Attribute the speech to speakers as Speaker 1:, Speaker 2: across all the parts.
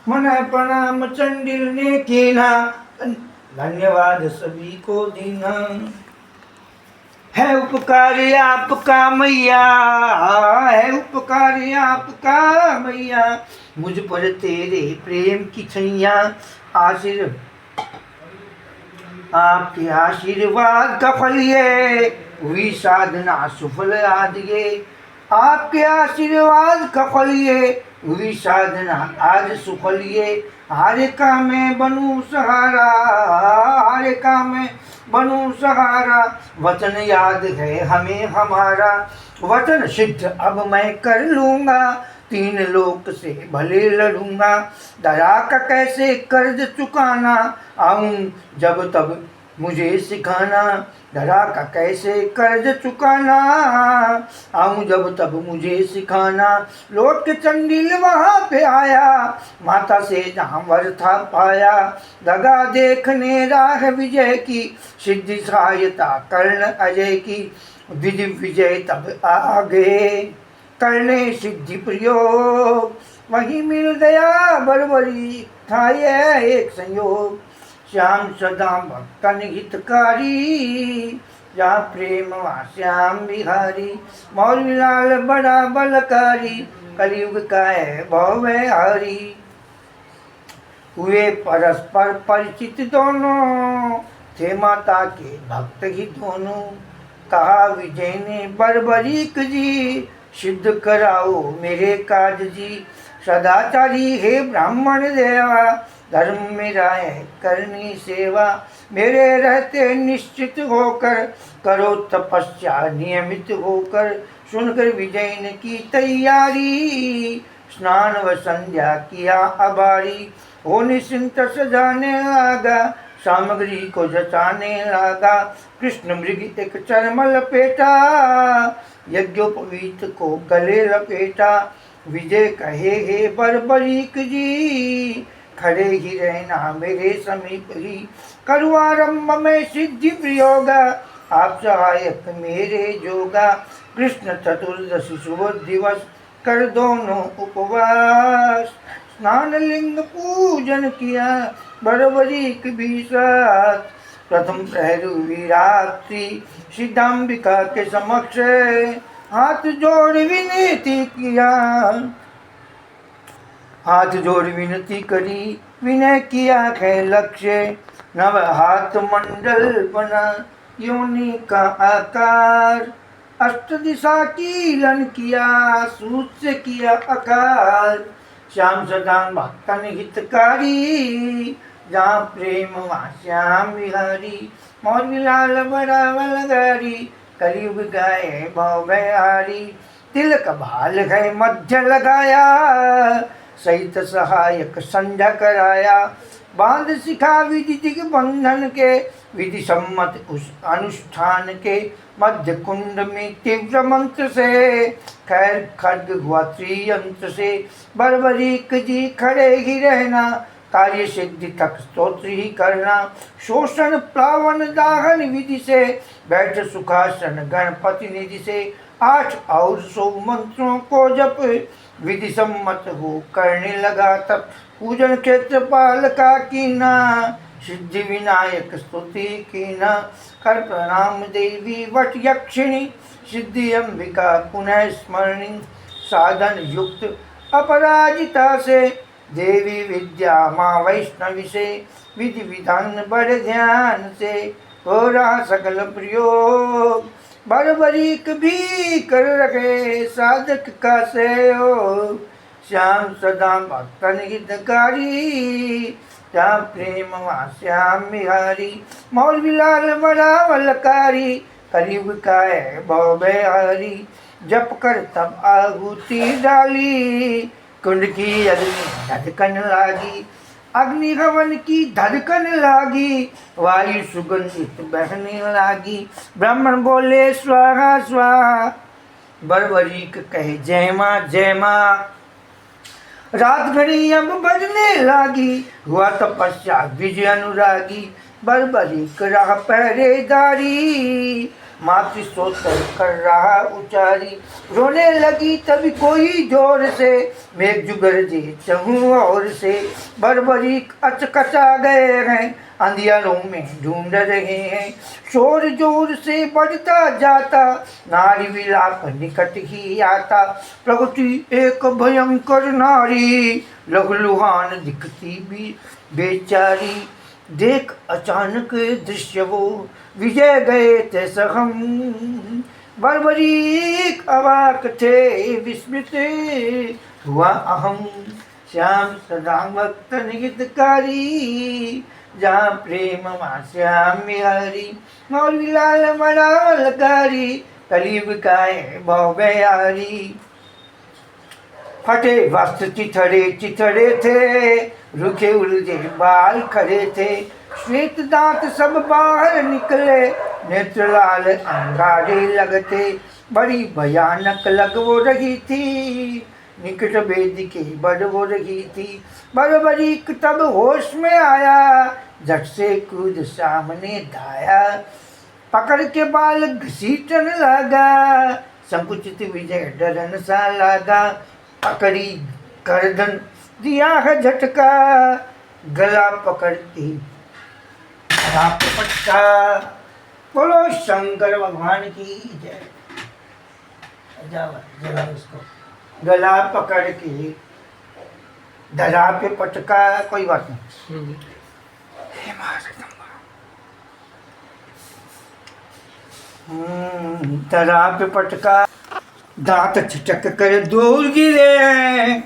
Speaker 1: मन प्रणाम चंडिल ने कीना, धन्यवाद सभी को दीना। है उपकार आपका मैया, है उपकार आपका मैया, मुझ पर तेरे प्रेम की छैया। आपके आशीर्वाद का फल ये, हुई साधना सुफल आज ये। आपके आशीर्वाद का फल ये, हुई साधना आज सुफल ये। हर काम में बनूं सहारा, हर काम में बनूं सहारा, वचन याद है हमें हमारा। वचन सिद्ध अब मैं कर लूंगा, तीन लोक से भले लड़ूंगा। दया का कैसे कर्ज चुकाना, आऊं जब तब मुझे सिखाना। दया का कैसे कर्ज चुकाना, आऊं जब तब मुझे सिखाना। लौट के चंडिल वहां पे आया, माता से जहां वर था पाया। दगा देखने राह विजय की, सिद्धि सहायता कर्ण अजय की। विधि विजय तब आगे, करने सिद्धि प्रयोग। वही मिल गया बरबरी, था यह एक संयोग। श्याम सदा भक्तन हितकारी, जहाँ प्रेम वहाँ श्याम बिहारी। मौलवी लाल बड़ा बलकारी, कलयुग का है भवहारी। हुए परस्पर परिचित दोनों, थे माता के भक्त ही दोनों। कहा विजय ने बरबरीक जी, सिद्ध कराओ मेरे काज जी। सदाचारी हे ब्राह्मण देवा, धर्म मेरा है करनी सेवा। मेरे रहते निश्चित होकर, करो तपस्या नियमित होकर। सुनकर विजय ने की तैयारी, स्नान व संध्या किया अबारी। हो निश्चिंत सजाने लगा, सामग्री को जचाने लगा। कृष्ण मृग एक चर्म लपेटा, यज्ञोपवीत को गले लपेटा। विजय कहे हे बरबरीक जी, खड़े ही रहना मेरे समीप ही। करूँ आरंभ में सिद्धि प्रयोग, आप सहायक मेरे जोगा। कृष्ण चतुर्दशी शुभ दिवस, कर दोनों उपवास। स्नान लिंग पूजन किया, बरबरीक भी साथ। प्रथम प्रहर हुई रात्रि, सिद्धांबिका के समक्ष। हाथ जोड़ विनती किया, हाथ जोड़ विनती करी, विनय किया है लक्ष्य। नव हाथ मंडल बना, योनि का आकार। अष्ट दिशा कीलन किया, सूत्र किया आकार। श्याम सदा भक्तन हितकारी, जहाँ प्रेम वहाँ श्याम बिहारी। मौलवी लाल बड़ा बलगारी, कलयुग गाए भवहारी। तिलक भाल है मध्य लगाया, सहित सहायक संध्या कराया। बांध सिखा विधि दिग्बंधन के, विधि सम्मत उस अनुष्ठान के। मध्य कुंड में तीव्र मंत्र से, खैर खड्ग हुआ त्रियंत्र से। बरबरीक जी खड़े ही रहना, कार्य सिद्धि तक स्तोत्र ही करना। शोषण प्लावन दाहन विधि से, बैठ सुखासन गणपति निधि से। 8 और 100 मंत्रों को जप, विधि सम्मत हो करने लगा तब। पूजन क्षेत्रपाल का कीना, सिद्धि विनायक स्तुति कीना। कर प्रणाम देवी वट यक्षिणी, सिद्धि अंबिका पुनः स्मरणी। साधन युक्त अपराजिता से, देवी विद्या माँ वैष्णवी से। विधि विधान बड़े ध्यान से, हो रहा सकल प्रयोग। बरबरीक भी कर रखे साधक का सहयोग। श्याम सदा भक्तन हितकारी, जहाँ प्रेम वहाँ श्याम बिहारी। मौलवी लाल बड़ा बलकारी, कलयुग का है भवहारी। जप कर तब आहुति डाली, कुंड की अग्नि धधकन लागी। अग्नि हवन की धधकन लागी, वायु सुगंधित बहने लागी। ब्राह्मण बोले स्वाहा स्वाहा, बरबरीक कहे जय माँ जय माँ। रात घड़ी अब बजने लागी, हुआ तपस्या विजय अनुरागी। बरबरीक रहा पहरेदारी, मातृ स्तोत्र कर रहा उचारी। रोने लगी तभी कोई जोर से, मेघ गरजे चहु और से। बरबरी अचकचा गए हैं, अंधियारों में ढूंढ रहे हैं। शोर जोर से बढ़ता जाता, नारी विलाप निकट ही आता। प्रगति एक भयंकर नारी, लहूलुहान दिखती भी बेचारी। देख अचानक दृश्य वो, विजय गए थे सहम। बर्बरीक अवाक थे, विस्मित हुआ अहम। श्याम सदा भक्त हितकारी, जहाँ प्रेम वहाँ श्याम बिहारी। मौलवी लाल बड़ा लकारी, कलीब गाए बयारी। फटे वस्त्र चिथड़े चिथड़े थे, रुखे उलझे बाल खड़े थे। श्वेत दांत सब बाहर निकले, नेत्र लाल अंगारे लगते। बड़ी भयानक लग वो रही थी, निकट वेद के बढ़ वो रही थी। बरबरी तब होश में आया, झट से कूद सामने धाया। पकड़ के बाल घसीटन लगा, संकुचित विजय डरन सा लगा। पकड़ी गर्दन दिया है झटका, गला पकड़ती पटका। बोलो शंकर भगवान की जय। जला उसको गला पकड़ के धरा पे पटका। कोई बात नहीं। धरा पे पटका, दांत छिटक कर दूर गिरे हैं।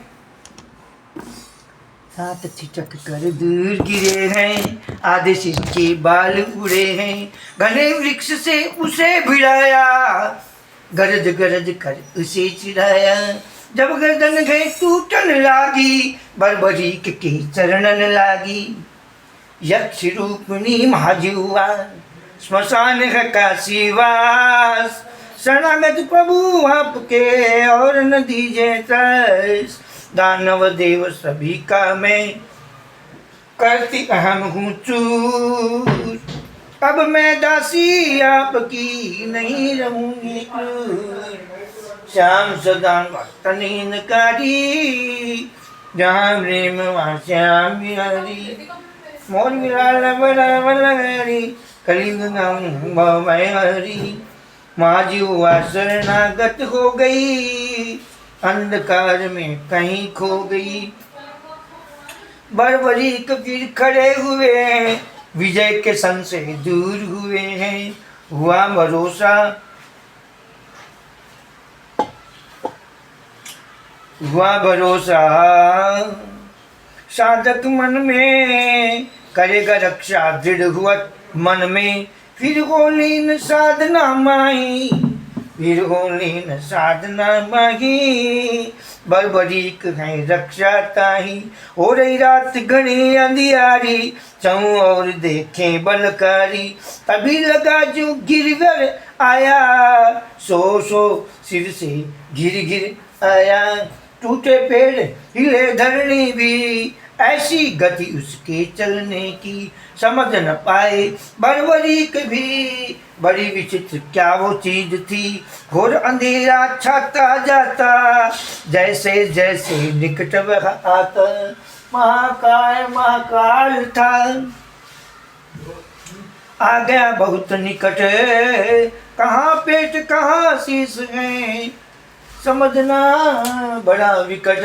Speaker 1: दांत छिटक कर दूर गिरे हैं, आधे सिर के बाल उड़े हैं। घने वृक्ष से उसे भिड़ाया, गरज गरज कर उसे चिढ़ाया। जब गर्दन गए टूटन लागी, बरबरीक के चरणन लागी। यक्ष रूपनी महाजुआ, स्मशान है काशीवास। शरणागत प्रभु आपके और न दीजिए त्रस। दानव देव सभी का मैं करती अहम हूँ चूर। अब मैं दासी आपकी नहीं रहूंगी क्रूर। श्याम सदा भक्तहीनकारी, जहाँ प्रेम वहाँ श्याम बिहारी। मोर विलाल बड़ा बलगारी, कलिंग गाऊं हरी। माँ जुआ शरणागत हो गई, अंधकार में कहीं खो गई। बरबरी फिर खड़े हुए हैं, विजय के सन से दूर हुए हैं। हुआ भरोसा साधक मन में, करेगा रक्षा दृढ़ हुआ मन में। फिर हो लीन साधना माही, फिर हो लीन साधना माही। बरबरीक है रक्षा ताही, हो रही रात घनी अंधियारी। चौं और देखें बलकारी, तभी लगा जो गिरवर आया। सो सिर से गिर गिर आया। टूटे पेड़ हिले धरनी भी, ऐसी गति उसके चलने की समझ न पाए बरबरीक भी। बड़ी विचित्र क्या वो चीज थी, घोर अंधेरा छाता जाता। जैसे जैसे निकट वह आता, महाकाय महाकाल था। आ गया बहुत निकट, कहाँ पेट कहाँ शीश है, समझना बड़ा विकट।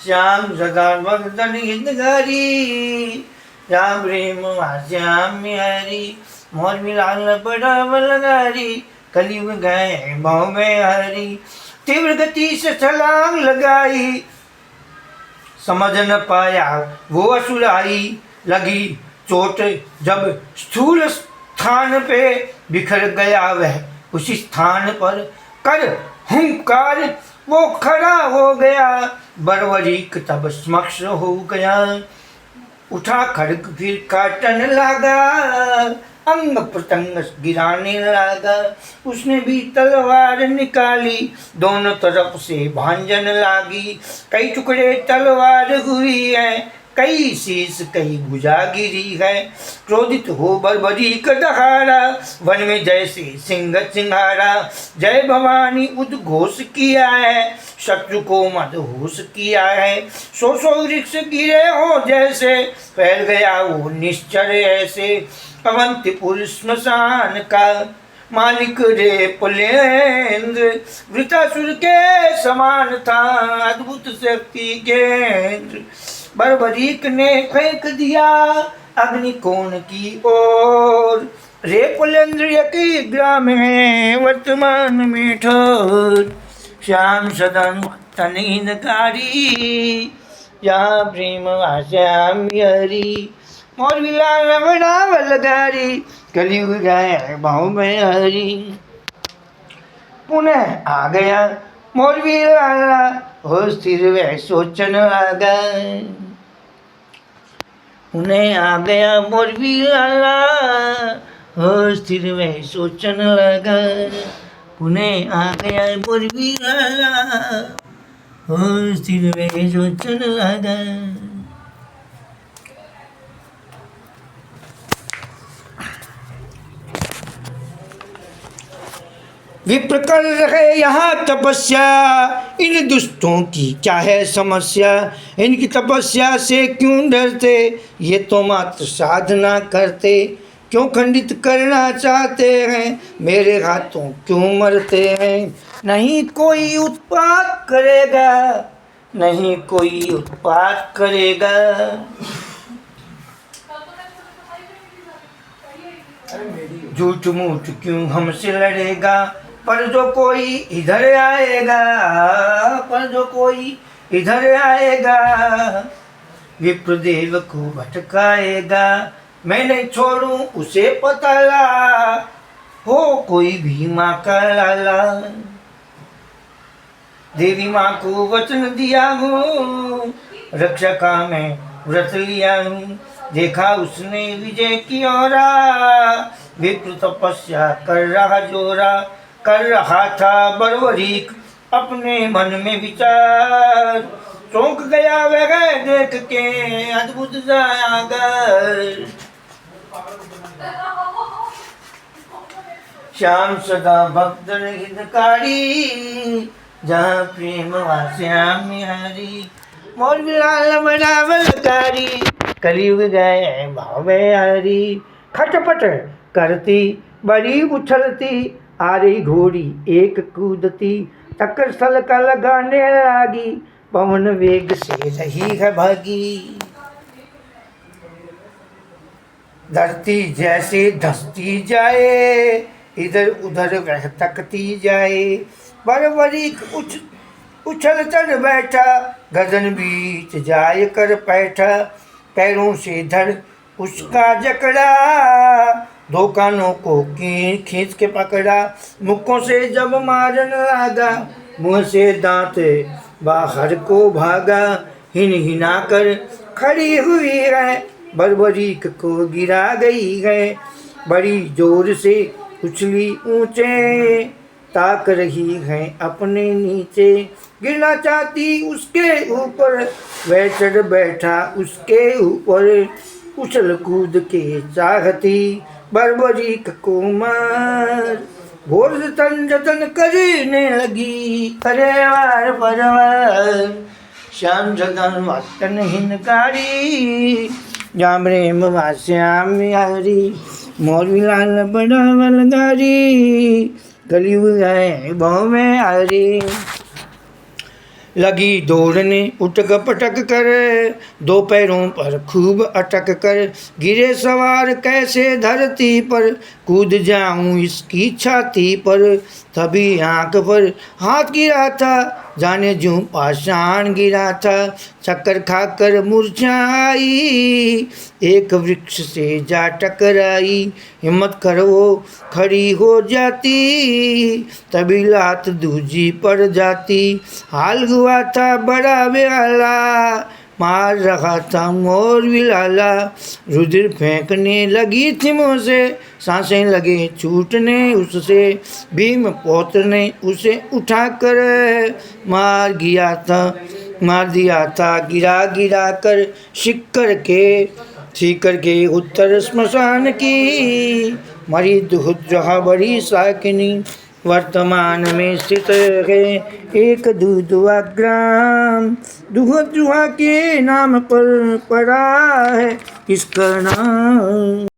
Speaker 1: श्याम सदा भक्तन हितकारी, राम प्रेम श्याम बिहारी। मोर मिलाल बड़ा बलगारी, कलियुग गए भाव में हरी। तीव्र गति से छलांग लगाई, समझ न पाया वो असुराई। लगी चोट जब स्थूल स्थान पे, बिखर गया वह उसी स्थान पर। कर हुंकार वो खड़ा हो गया, बरबरीक तब समक्ष हो गया। उठा खड़ग फिर काटन लगा, अंग प्रत्यंग गिराने लगा। उसने भी तलवार निकाली, दोनों तरफ से भांजन लागी। कई टुकड़े तलवार हुई है, कई शीश कई भुजा गिरी है। क्रोधित हो बर्बरीक दहाड़ा, वन में जैसे सिंह चिंगारा। जय भवानी उद्घोष किया है, शत्रु को मदहोश किया है। सौ सौ वृक्ष गिरे हो जैसे, फैल गया वो निश्चर ऐसे। अवंतीपुर श्मशान का मालिक रे पुलेंद्र, वृतासुर के समान था अद्भुत शक्ति केंद्र। बर्बरीक ने फेंक दिया अग्निकोण की ओर, रे पुलेंद्र यकी ग्राम है वर्तमान में ठोर। श्याम सदन तनहीनकारी, यहाँ प्रेम श्याम हरी। मोर विलाल बनावल गारी, कलयुग गए भाव में हरी। पुनः आ गया मोर विलाला, हो स्थिर वह सोचन लगा। पुनः आ गया मोर विलाला, हो स्थिर वह सोचन लगा। पुनः आ गया मोर विलाला, हो स्थिर वह सोचन लगा। विप्र कर रहे यहाँ तपस्या, इन दुष्टों की क्या है समस्या। इनकी तपस्या से क्यों डरते, ये तो मात्र साधना करते। क्यों खंडित करना चाहते हैं, मेरे हाथों क्यों मरते हैं। नहीं कोई उत्पात करेगा, नहीं कोई उत्पात करेगा। झूठ मूठ क्यों हमसे लड़ेगा, पर जो कोई इधर आएगा, पर जो कोई इधर आएगा। विप्रदेव को भटकाएगा, मैं नहीं छोड़ूं उसे पताला। हो कोई भी माँ का लाला, देवी माँ को वचन दिया हूँ, रक्षा का मैं व्रत लिया हूँ। देखा उसने विजय की ओरा, विप्र तपस्या कर रहा जोरा। कर रहा था बर्बरीक अपने मन में विचार, चौंक गया वह देख के अद्भुत जागर। श्याम सदा भक्त हितकारी, जहाँ प्रेम श्याम हरी। मोर विलाल बनावल कारी, कलयुग गए भाव हरी। खटपट करती बड़ी उछलती, आ रही घोड़ी एक कूदती। टक्कर स्थल का लगाने लगी, पवन वेग से रही है भागी। धरती जैसे धसती जाए, इधर उधर वह तकती जाए। बर्बरीक उछल चढ़ बैठा, गर्दन बीच जाए कर बैठा। पैरों से धड़ उसका जकड़ा, दो कानों को खींच के पकड़ा। मुक्कों से जब मारन लगा, मुंह से दांत बाहर को भागा। हिन हिना कर खड़ी हुई है, बर्बरीक को गिरा गई है। बड़ी जोर से उछली ऊंचे, ताक रही है अपने नीचे। गिरना चाहती उसके ऊपर, वह चढ़ बैठा उसके ऊपर। उछल कूद के चाहती बर्बरीक को मार, घोर जतन करने लगी अरे वार परवार। श्याम सदन वतन हिनकारी, जाम रेम श्याम हरी। मोर विलाल बनावल गारी, कलयुग गए भाव में हरी। लगी दौड़ने उटक पटक कर, दो पैरों पर खूब अटक कर। गिरे सवार कैसे धरती पर, कूद जाऊं इसकी छाती पर। तभी आंख पर हाथ गिरा था, जाने जो पाषाण गिरा था। चक्कर खाकर मूर्छाई, एक वृक्ष से जा टकराई। हिम्मत कर वो खड़ी हो जाती, तभी लात दूजी पड़ जाती। हाल हुआ था बड़ा बेहाला, मार रहा था मोर विलाला। रुधिर फेंकने लगी थी मुँह से, सांसें लगे छूटने उससे। भीम पौत्र ने उसे उठाकर मार गिया था मार दिया था गिरा गिरा कर सीकर के उत्तर स्मशान की। मरी दुहुद्रहा बड़ी साकिनी वर्तमान में स्थित है एक दुधवा ग्राम। दुहुद्रहा के नाम पर पड़ा है इसका नाम।